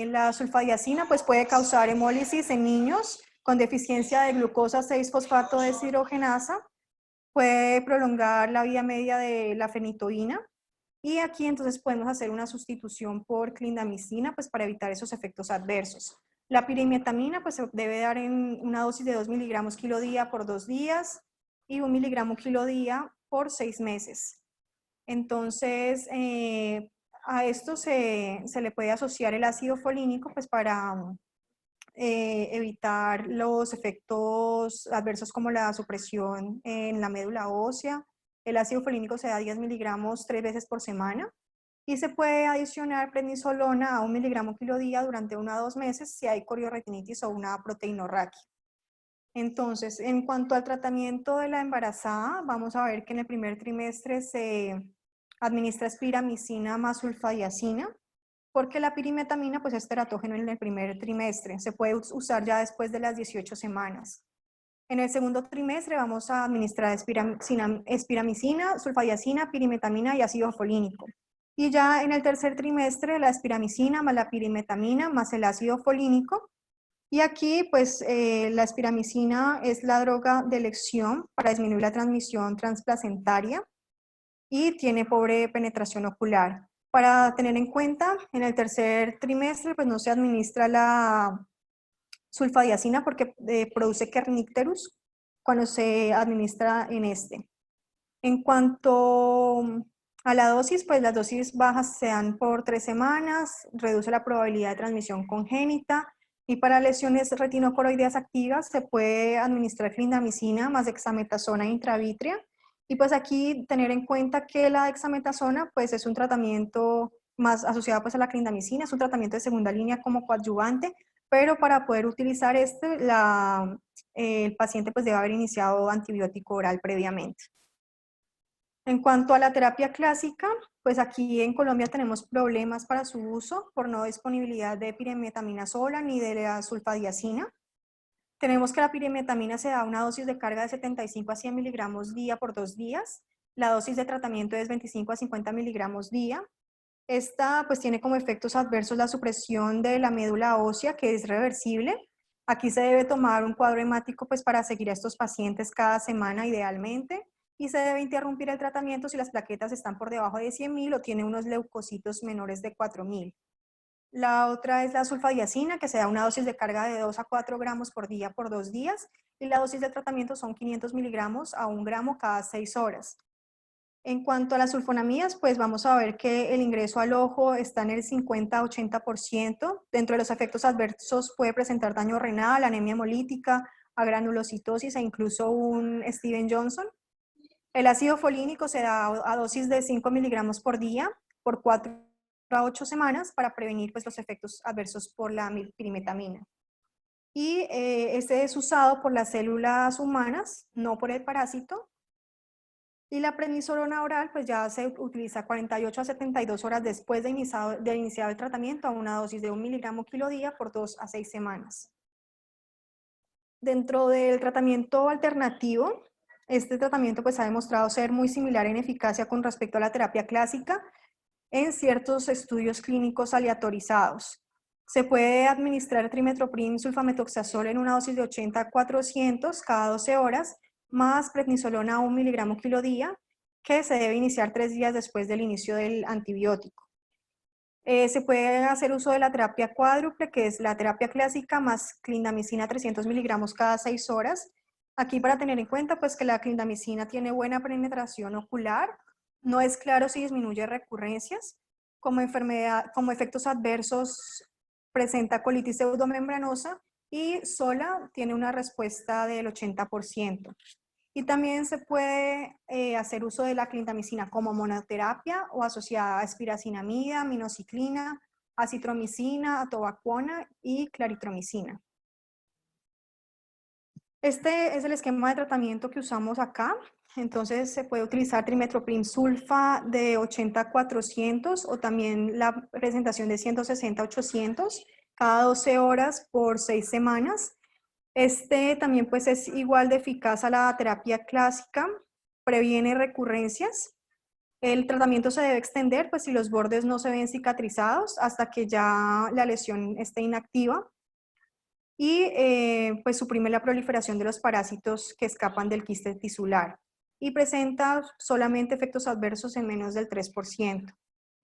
la sulfadiazina pues puede causar hemólisis en niños con deficiencia de glucosa 6-fosfato deshidrogenasa, puede prolongar la vida media de la fenitoína y aquí entonces podemos hacer una sustitución por clindamicina pues para evitar esos efectos adversos. La pirimetamina pues se debe dar en una dosis de 2 miligramos kilo día por 2 días y 1 miligramo kilo día por 6 meses. Entonces, a esto se le puede asociar el ácido folínico pues para evitar los efectos adversos como la supresión en la médula ósea. El ácido folínico se da 10 miligramos 3 veces por semana y se puede adicionar prednisolona a 1 miligramo kilo día durante 1 a 2 meses si hay coriorretinitis o una proteinorraquia. Entonces, en cuanto al tratamiento de la embarazada, vamos a ver que en el primer trimestre se administra espiramicina más sulfadiazina, porque la pirimetamina pues, es teratógeno en el primer trimestre. Se puede usar ya después de las 18 semanas. En el segundo trimestre vamos a administrar espiramicina, sulfadiazina, pirimetamina y ácido folínico. Y ya en el tercer trimestre la espiramicina más la pirimetamina más el ácido folínico. Y aquí pues la espiramicina es la droga de elección para disminuir la transmisión transplacentaria y tiene pobre penetración ocular. Para tener en cuenta, en el tercer trimestre pues no se administra la sulfadiazina porque produce kernicterus cuando se administra en este. En cuanto a la dosis, pues las dosis bajas se dan por 3 semanas, reduce la probabilidad de transmisión congénita y para lesiones retinocoroideas activas se puede administrar clindamicina más dexametasona intravítrea. Y pues aquí tener en cuenta que la dexametasona pues es un tratamiento más asociado pues a la clindamicina, es un tratamiento de segunda línea como coadyuvante, pero para poder utilizar el paciente pues debe haber iniciado antibiótico oral previamente. En cuanto a la terapia clásica, pues aquí en Colombia tenemos problemas para su uso por no disponibilidad de pirimetamina sola ni de la sulfadiazina. Tenemos que la pirimetamina se da una dosis de carga de 75 a 100 miligramos día por 2 días. La dosis de tratamiento es 25 a 50 miligramos día. Esta pues tiene como efectos adversos la supresión de la médula ósea que es reversible. Aquí se debe tomar un cuadro hemático pues para seguir a estos pacientes cada semana idealmente y se debe interrumpir el tratamiento si las plaquetas están por debajo de 100.000 o tiene unos leucocitos menores de 4.000. La otra es la sulfadiazina, que se da una dosis de carga de 2 a 4 gramos por día por 2 días y la dosis de tratamiento son 500 miligramos a 1 gramo cada 6 horas. En cuanto a las sulfonamidas, pues vamos a ver que el ingreso al ojo está en el 50 a 80%. Dentro de los efectos adversos puede presentar daño renal, anemia hemolítica, agranulocitosis e incluso un Steven Johnson. El ácido folínico se da a dosis de 5 miligramos por día por 4 a 8 semanas para prevenir pues, los efectos adversos por la pirimetamina. Y este es usado por las células humanas, no por el parásito. Y la prednisolona oral pues ya se utiliza 48 a 72 horas después de iniciado el tratamiento a una dosis de 1 miligramo kilo día por 2 a 6 semanas. Dentro del tratamiento alternativo, este tratamiento pues ha demostrado ser muy similar en eficacia con respecto a la terapia clásica en ciertos estudios clínicos aleatorizados. Se puede administrar trimetoprim sulfametoxazol en una dosis de 80 a 400 cada 12 horas, más prednisolona 1 miligramo kilo día, que se debe iniciar 3 días después del inicio del antibiótico. Se puede hacer uso de la terapia cuádruple, que es la terapia clásica más clindamicina 300 miligramos cada 6 horas. Aquí para tener en cuenta pues que la clindamicina tiene buena penetración ocular, no es claro si disminuye recurrencias, como efectos adversos presenta colitis pseudomembranosa y sola tiene una respuesta del 80%. Y también se puede hacer uso de la clindamicina como monoterapia o asociada a espiracinamida, minociclina, acitromicina, atovaquona y claritromicina. Este es el esquema de tratamiento que usamos acá. Entonces se puede utilizar trimetoprim sulfa de 80 a 400 o también la presentación de 160 a 800 cada 12 horas por 6 semanas. Este también pues es igual de eficaz a la terapia clásica, previene recurrencias. El tratamiento se debe extender pues si los bordes no se ven cicatrizados hasta que ya la lesión esté inactiva y pues suprime la proliferación de los parásitos que escapan del quiste tisular y presenta solamente efectos adversos en menos del 3%.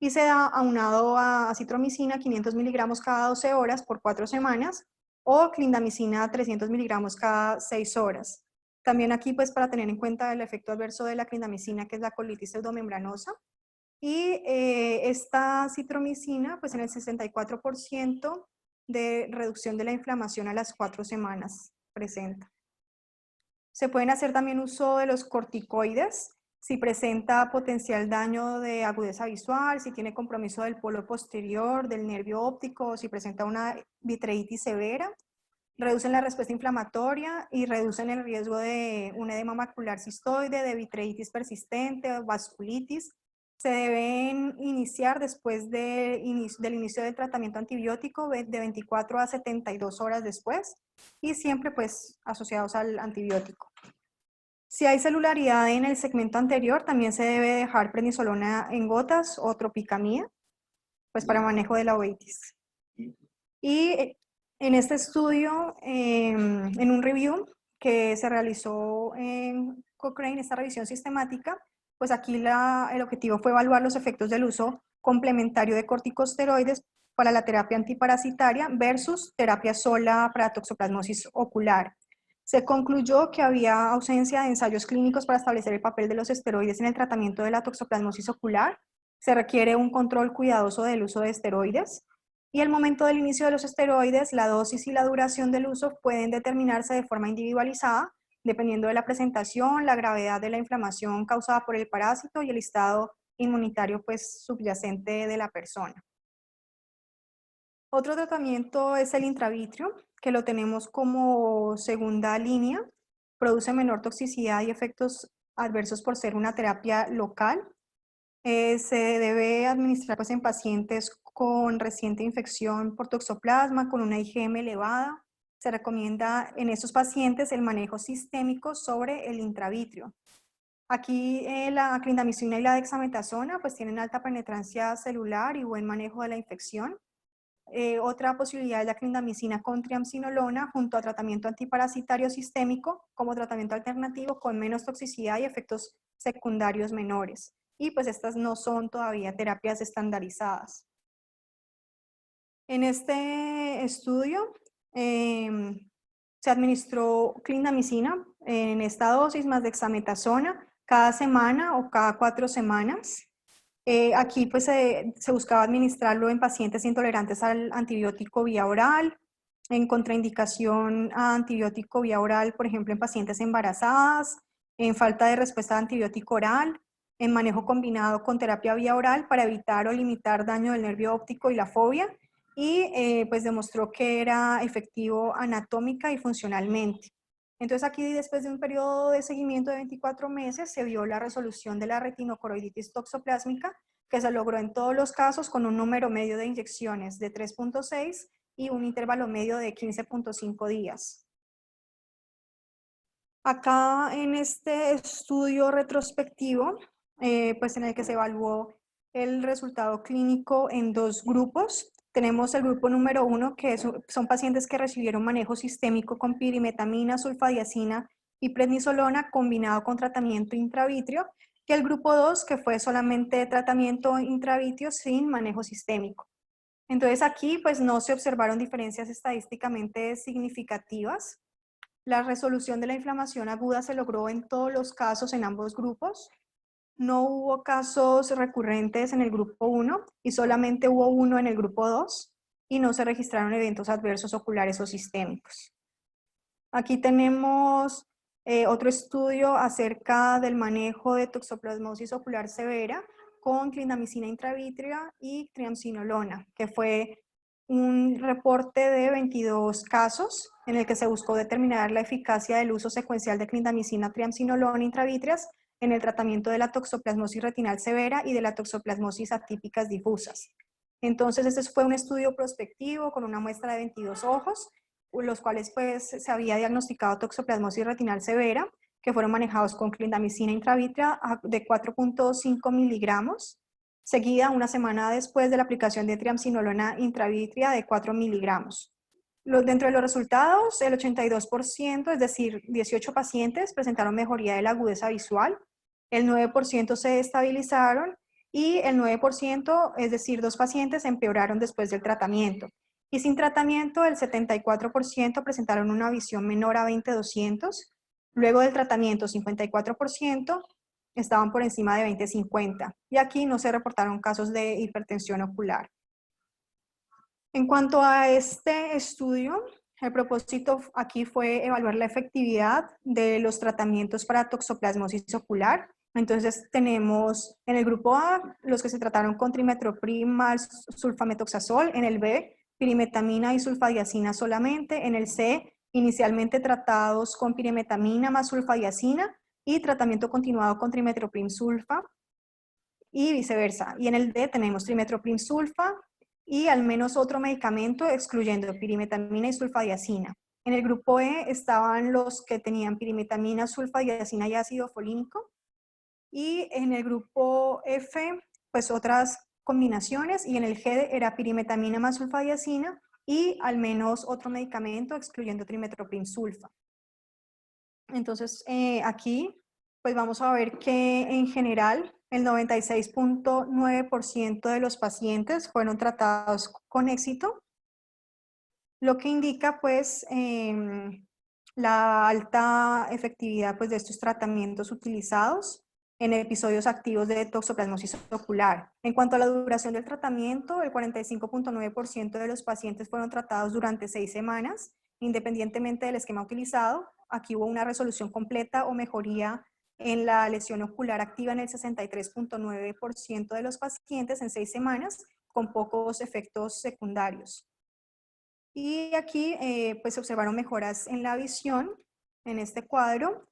Y se da aunado a acitromicina 500 miligramos cada 12 horas por 4 semanas o clindamicina 300 miligramos cada 6 horas. También aquí, pues, para tener en cuenta el efecto adverso de la clindamicina, que es la colitis pseudomembranosa. Y esta citromicina, pues en el 64% de reducción de la inflamación a las 4 semanas presenta. Se pueden hacer también uso de los corticoides si presenta potencial daño de agudeza visual, si tiene compromiso del polo posterior, del nervio óptico, si presenta una vitreitis severa. Reducen la respuesta inflamatoria y reducen el riesgo de un edema macular cistoide, de vitreitis persistente, vasculitis. Se deben iniciar después del inicio del tratamiento antibiótico de 24 a 72 horas después y siempre pues asociados al antibiótico. Si hay celularidad en el segmento anterior, también se debe dejar prednisolona en gotas o tropicamida, pues para manejo de la uveitis. Y en este estudio, en un review que se realizó en Cochrane, esta revisión sistemática, pues aquí el objetivo fue evaluar los efectos del uso complementario de corticosteroides para la terapia antiparasitaria versus terapia sola para toxoplasmosis ocular. Se concluyó que había ausencia de ensayos clínicos para establecer el papel de los esteroides en el tratamiento de la toxoplasmosis ocular. Se requiere un control cuidadoso del uso de esteroides. Y el momento del inicio de los esteroides, la dosis y la duración del uso pueden determinarse de forma individualizada, dependiendo de la presentación, la gravedad de la inflamación causada por el parásito y el estado inmunitario pues, subyacente de la persona. Otro tratamiento es el intravitrio, que lo tenemos como segunda línea. Produce menor toxicidad y efectos adversos por ser una terapia local. Se debe administrar pues, en pacientes con reciente infección por toxoplasma, con una IgM elevada. Se recomienda en estos pacientes el manejo sistémico sobre el intravitrio. Aquí la clindamicina y la dexametasona pues, tienen alta penetrancia celular y buen manejo de la infección. Otra posibilidad es la clindamicina con triamcinolona junto a tratamiento antiparasitario sistémico como tratamiento alternativo con menos toxicidad y efectos secundarios menores. Y pues estas no son todavía terapias estandarizadas. En este estudio se administró clindamicina en esta dosis más dexametasona cada semana o cada 4 semanas. Aquí pues se buscaba administrarlo en pacientes intolerantes al antibiótico vía oral, en contraindicación a antibiótico vía oral, por ejemplo, en pacientes embarazadas, en falta de respuesta a antibiótico oral, en manejo combinado con terapia vía oral para evitar o limitar daño del nervio óptico y la fobia, y pues demostró que era efectivo anatómica y funcionalmente. Entonces aquí después de un periodo de seguimiento de 24 meses se vio la resolución de la retinocoroiditis toxoplásmica que se logró en todos los casos con un número medio de inyecciones de 3.6 y un intervalo medio de 15.5 días. Acá en este estudio retrospectivo, pues en el que se evaluó el resultado clínico en 2 grupos, tenemos el grupo número 1, que son pacientes que recibieron manejo sistémico con pirimetamina, sulfadiazina y prednisolona combinado con tratamiento intravitrio, y el grupo 2, que fue solamente tratamiento intravitrio sin manejo sistémico. Entonces aquí pues no se observaron diferencias estadísticamente significativas. La resolución de la inflamación aguda se logró en todos los casos en ambos grupos. No hubo casos recurrentes en el grupo 1 y solamente hubo uno en el grupo 2 y no se registraron eventos adversos oculares o sistémicos. Aquí tenemos otro estudio acerca del manejo de toxoplasmosis ocular severa con clindamicina intravítrea y triamcinolona, que fue un reporte de 22 casos en el que se buscó determinar la eficacia del uso secuencial de clindamicina triamcinolona intravítreas en el tratamiento de la toxoplasmosis retinal severa y de la toxoplasmosis atípicas difusas. Entonces, este fue un estudio prospectivo con una muestra de 22 ojos, los cuales pues se había diagnosticado toxoplasmosis retinal severa, que fueron manejados con clindamicina intravítrea de 4.5 miligramos, seguida una semana después de la aplicación de triamcinolona intravítrea de 4 miligramos. Dentro de los resultados, el 82%, es decir, 18 pacientes presentaron mejoría de la agudeza visual, el 9% se estabilizaron y el 9%, es decir, 2 pacientes empeoraron después del tratamiento. Y sin tratamiento, el 74% presentaron una visión menor a 20/200. Luego del tratamiento, 54% estaban por encima de 20/50. Y aquí no se reportaron casos de hipertensión ocular. En cuanto a este estudio, el propósito aquí fue evaluar la efectividad de los tratamientos para toxoplasmosis ocular. Entonces tenemos en el grupo A los que se trataron con trimethoprim más sulfametoxazol, en el B pirimetamina y sulfadiazina solamente, en el C inicialmente tratados con pirimetamina más sulfadiazina y tratamiento continuado con trimethoprim sulfa y viceversa. Y en el D tenemos trimethoprim sulfa y al menos otro medicamento excluyendo pirimetamina y sulfadiazina. En el grupo E estaban los que tenían pirimetamina, sulfadiazina y ácido folínico. Y en el grupo F, pues otras combinaciones. Y en el G era pirimetamina más sulfadiazina y al menos otro medicamento excluyendo trimethoprim sulfa. Entonces, aquí pues vamos a ver que en general el 96.9% de los pacientes fueron tratados con éxito, lo que indica pues la alta efectividad pues, de estos tratamientos utilizados en episodios activos de toxoplasmosis ocular. En cuanto a la duración del tratamiento, el 45.9% de los pacientes fueron tratados durante 6 semanas, independientemente del esquema utilizado. Aquí hubo una resolución completa o mejoría en la lesión ocular activa en el 63.9% de los pacientes en 6 semanas, con pocos efectos secundarios. Y aquí pues se observaron mejoras en la visión, en este cuadro,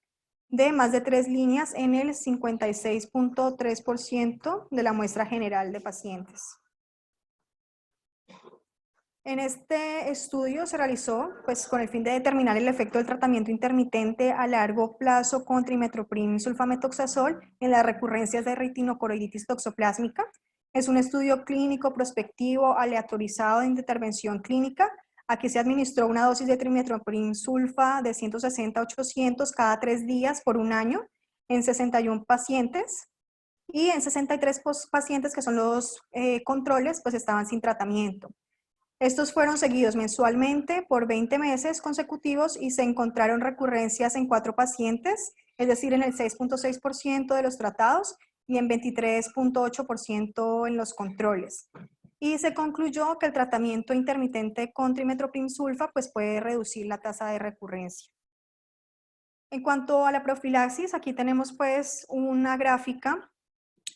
de más de 3 líneas en el 56.3% de la muestra general de pacientes. En este estudio se realizó pues, con el fin de determinar el efecto del tratamiento intermitente a largo plazo con trimethoprim sulfametoxazol en las recurrencias de retinocoroiditis toxoplásmica. Es un estudio clínico prospectivo aleatorizado de intervención clínica. Aquí se administró una dosis de trimethoprim sulfa de 160 a 800 cada 3 días por 1 año en 61 pacientes. Y en 63 pacientes, que son los controles, pues estaban sin tratamiento. Estos fueron seguidos mensualmente por 20 meses consecutivos y se encontraron recurrencias en 4 pacientes, es decir, en el 6.6% de los tratados y en 23.8% en los controles. Y se concluyó que el tratamiento intermitente con trimethoprim sulfa pues, puede reducir la tasa de recurrencia. En cuanto a la profilaxis, aquí tenemos pues una gráfica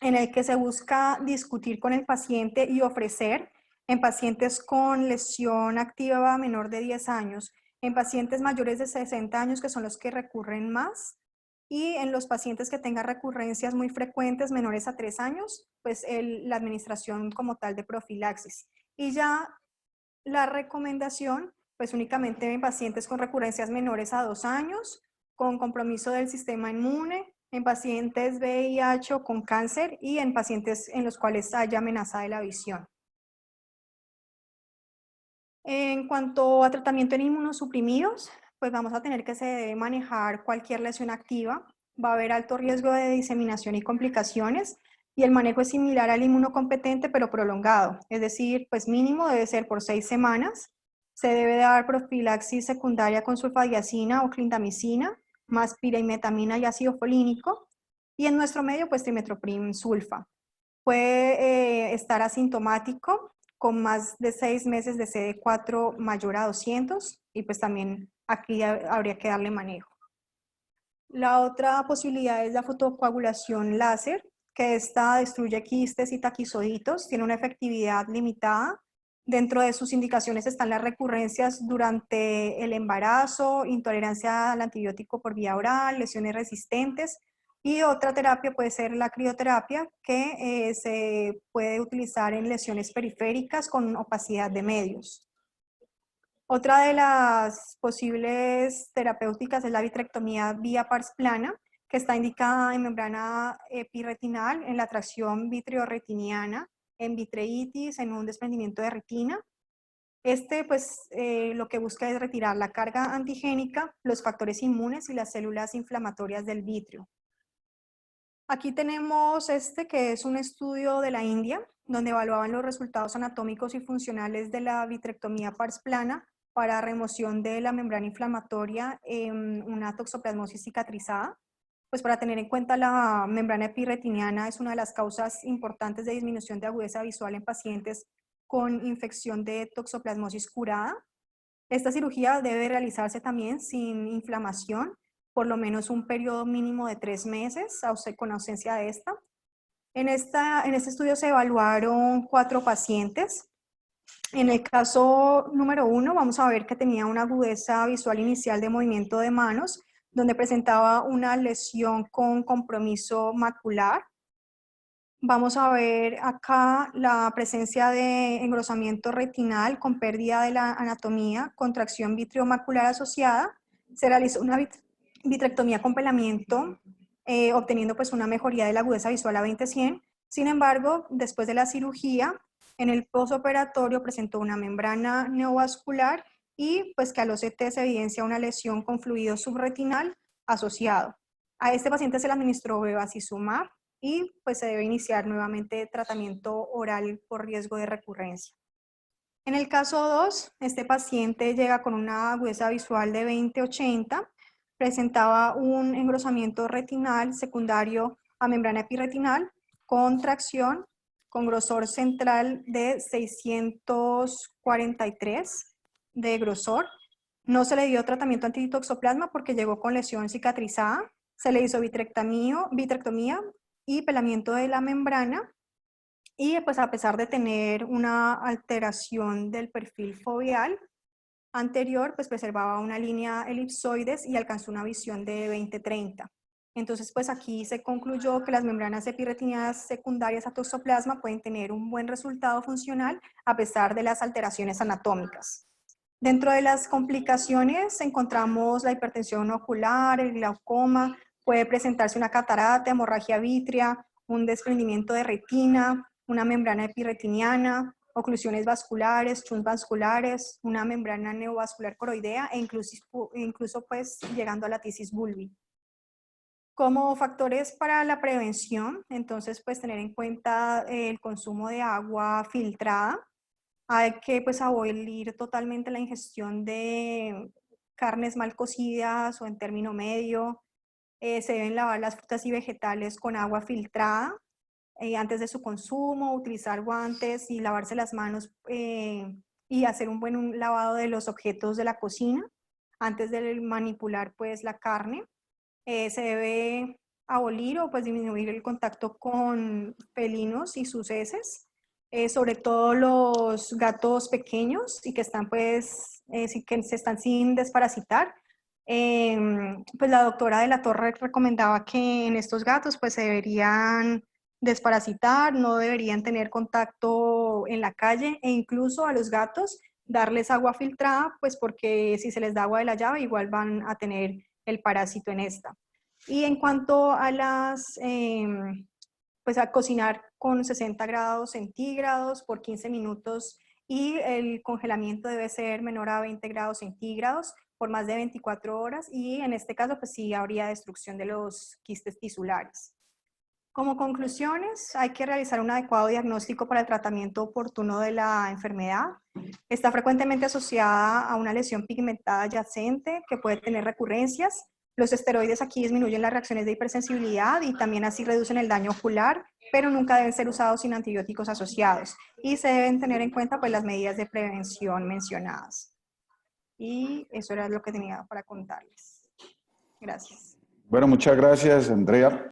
en el que se busca discutir con el paciente y ofrecer en pacientes con lesión activa menor de 10 años, en pacientes mayores de 60 años, que son los que recurren más, y en los pacientes que tengan recurrencias muy frecuentes, menores a 3 años, pues la administración como tal de profilaxis. Y ya la recomendación, pues únicamente en pacientes con recurrencias menores a 2 años, con compromiso del sistema inmune, en pacientes VIH o con cáncer y en pacientes en los cuales haya amenaza de la visión. En cuanto a tratamiento en inmunosuprimidos, pues vamos a tener que se debe manejar cualquier lesión activa. Va a haber alto riesgo de diseminación y complicaciones y el manejo es similar al inmunocompetente pero prolongado, es decir, pues mínimo debe ser por 6 semanas. Se debe dar profilaxis secundaria con sulfadiazina o clindamicina, más pirimetamina y ácido folínico, y en nuestro medio pues trimethoprim sulfa. Puede estar asintomático con más de 6 meses de CD4 mayor a 200 y pues también aquí habría que darle manejo. La otra posibilidad es la fotocoagulación láser, que esta destruye quistes y taquizoditos, tiene una efectividad limitada. Dentro de sus indicaciones están las recurrencias durante el embarazo, intolerancia al antibiótico por vía oral, lesiones resistentes, y otra terapia puede ser la crioterapia, que se puede utilizar en lesiones periféricas con opacidad de medios. Otra de las posibles terapéuticas es la vitrectomía vía pars plana, que está indicada en membrana epiretinal, en la tracción vitreoretiniana, en vitreitis, en un desprendimiento de retina. Pues, lo que busca es retirar la carga antigénica, los factores inmunes y las células inflamatorias del vítreo. Aquí tenemos que es un estudio de la India, donde evaluaban los resultados anatómicos y funcionales de la vitrectomía pars plana para remoción de la membrana inflamatoria en una toxoplasmosis cicatrizada. Pues para tener en cuenta, la membrana epirretiniana es una de las causas importantes de disminución de agudeza visual en pacientes con infección de toxoplasmosis curada. Esta cirugía debe realizarse también sin inflamación, por lo menos un periodo mínimo de 3 meses con ausencia de esta. En este estudio se evaluaron 4 pacientes. En el caso número 1 vamos a ver que tenía una agudeza visual inicial de movimiento de manos, donde presentaba una lesión con compromiso macular. Vamos a ver acá la presencia de engrosamiento retinal con pérdida de la anatomía, contracción vitriomacular asociada. Se realizó una vitrectomía con pelamiento, obteniendo pues una mejoría de la agudeza visual a 20/100. Sin embargo, después de la cirugía, en el postoperatorio presentó una membrana neovascular y pues que al OCT se evidencia una lesión con fluido subretinal asociado. A este paciente se le administró bevacizumab y pues se debe iniciar nuevamente tratamiento oral por riesgo de recurrencia. En el caso 2, este paciente llega con una agudeza visual de 20/80, presentaba un engrosamiento retinal secundario a membrana epirretinal, con tracción, con grosor central de 643 de grosor. No se le dio tratamiento antitoxoplasma porque llegó con lesión cicatrizada. Se le hizo vitrectomía y pelamiento de la membrana, y pues a pesar de tener una alteración del perfil foveal anterior, pues preservaba una línea elipsoides y alcanzó una visión de 20/30. Entonces, pues aquí se concluyó que las membranas epirretinianas secundarias a toxoplasma pueden tener un buen resultado funcional a pesar de las alteraciones anatómicas. Dentro de las complicaciones encontramos la hipertensión ocular, el glaucoma, puede presentarse una catarata, hemorragia vítrea, un desprendimiento de retina, una membrana epirretiniana, oclusiones vasculares, shunts vasculares, una membrana neovascular coroidea e incluso pues llegando a la tisis bulbi. Como factores para la prevención, entonces pues tener en cuenta el consumo de agua filtrada. Hay que pues abolir totalmente la ingestión de carnes mal cocidas o en término medio. Se deben lavar las frutas y vegetales con agua filtrada antes de su consumo, utilizar guantes y lavarse las manos y hacer un buen lavado de los objetos de la cocina antes de manipular pues la carne. Se debe abolir o pues disminuir el contacto con felinos y sus heces, sobre todo los gatos pequeños y que están pues, que se están sin desparasitar. Pues la doctora de la Torre recomendaba que en estos gatos pues se deberían desparasitar, no deberían tener contacto en la calle, e incluso a los gatos darles agua filtrada, pues porque si se les da agua de la llave igual van a tener el parásito en esta. Y en cuanto a pues a cocinar con 60 grados centígrados por 15 minutos y el congelamiento debe ser menor a 20 grados centígrados por más de 24 horas, y en este caso pues sí habría destrucción de los quistes tisulares. Como conclusiones, hay que realizar un adecuado diagnóstico para el tratamiento oportuno de la enfermedad. Está frecuentemente asociada a una lesión pigmentada adyacente que puede tener recurrencias. Los esteroides aquí disminuyen las reacciones de hipersensibilidad y también así reducen el daño ocular, pero nunca deben ser usados sin antibióticos asociados. Y se deben tener en cuenta pues, las medidas de prevención mencionadas. Y eso era lo que tenía para contarles. Gracias. Bueno, muchas gracias, Andrea.